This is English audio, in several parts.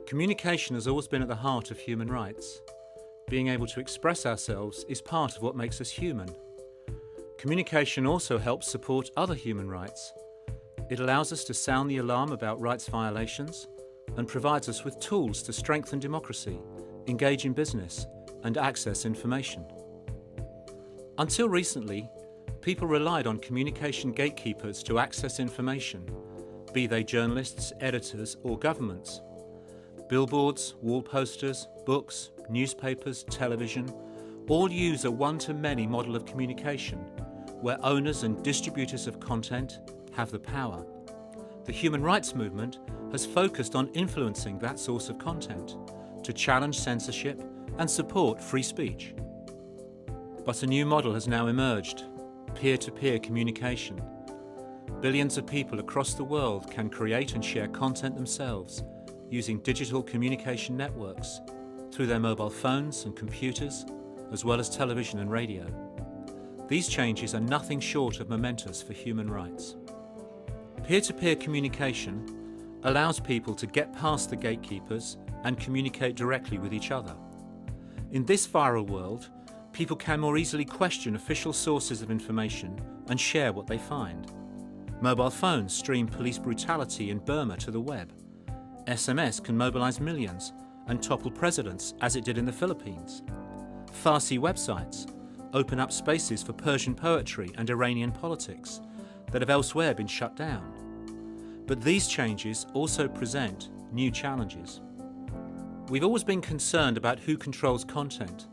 Communication has always been at the heart of human rights. Being able to express ourselves is part of what makes us human. Communication also helps support other human rights. It allows us to sound the alarm about rights violations and provides us with tools to strengthen democracy, engage in business, and access information. Until recently, people relied on communication gatekeepers to access information, be they journalists, editors, or governments. Billboards, wall posters, books, newspapers, television, all use a one-to-many model of communication, where owners and distributors of content have the power. The human rights movement has focused on influencing that source of content to challenge censorship and support free speech. But a new model has now emerged: peer-to-peer communication. Billions of people across the world can create and share content themselves using digital communication networks through their mobile phones and computers, as well as television and radio. These changes are nothing short of momentous for human rights. Peer-to-peer communication allows people to get past the gatekeepers and communicate directly with each other. In this viral world, people can more easily question official sources of information and share what they find. Mobile phones stream police brutality in Burma to the web. SMS can mobilize millions and topple presidents, as it did in the Philippines. Farsi websites open up spaces for Persian poetry and Iranian politics that have elsewhere been shut down. But these changes also present new challenges. We've always been concerned about who controls content,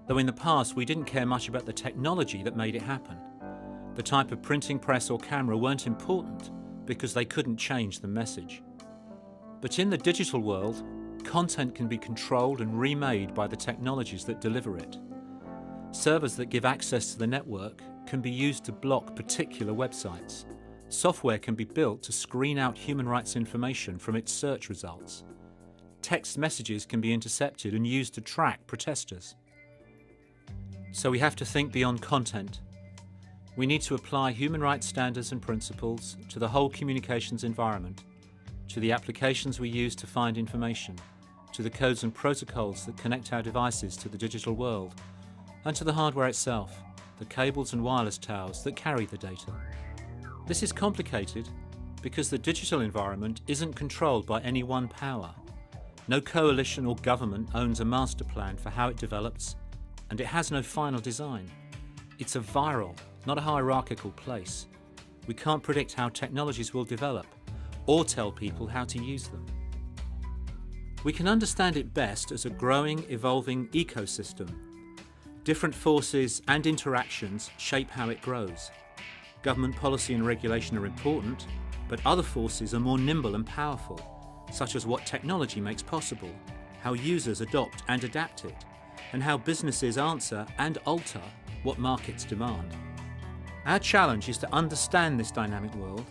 though in the past we didn't care much about the technology that made it happen. The type of printing press or camera weren't important because they couldn't change the message. But in the digital world, content can be controlled and remade by the technologies that deliver it. Servers that give access to the network can be used to block particular websites. Software can be built to screen out human rights information from its search results. Text messages can be intercepted and used to track protesters. So we have to think beyond content. We need to apply human rights standards and principles to the whole communications environment, to the applications we use to find information, to the codes and protocols that connect our devices to the digital world, and to the hardware itself, the cables and wireless towers that carry the data. This is complicated because the digital environment isn't controlled by any one power. No coalition or government owns a master plan for how it develops, and it has no final design. It's a viral, not a hierarchical place. We can't predict how technologies will develop or tell people how to use them. We can understand it best as a growing, evolving ecosystem. Different forces and interactions shape how it grows. Government policy and regulation are important, but other forces are more nimble and powerful, such as what technology makes possible, how users adopt and adapt it, and how businesses answer and alter what markets demand. Our challenge is to understand this dynamic world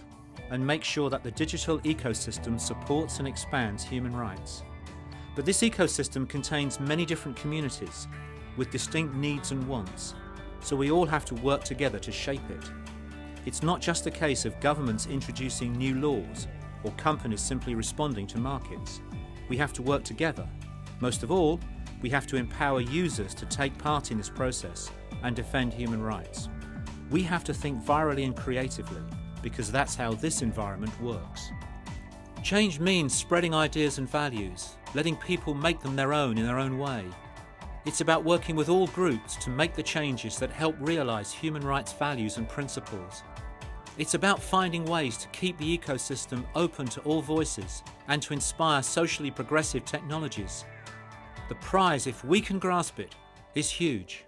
and make sure that the digital ecosystem supports and expands human rights. But this ecosystem contains many different communities with distinct needs and wants, so we all have to work together to shape it. It's not just a case of governments introducing new laws or companies simply responding to markets. We have to work together. Most of all, we have to empower users to take part in this process and defend human rights. We have to think virally and creatively, because that's how this environment works. Change means spreading ideas and values, letting people make them their own in their own way. It's about working with all groups to make the changes that help realize human rights values and principles. It's about finding ways to keep the ecosystem open to all voices and to inspire socially progressive technologies. The prize, if we can grasp it, is huge.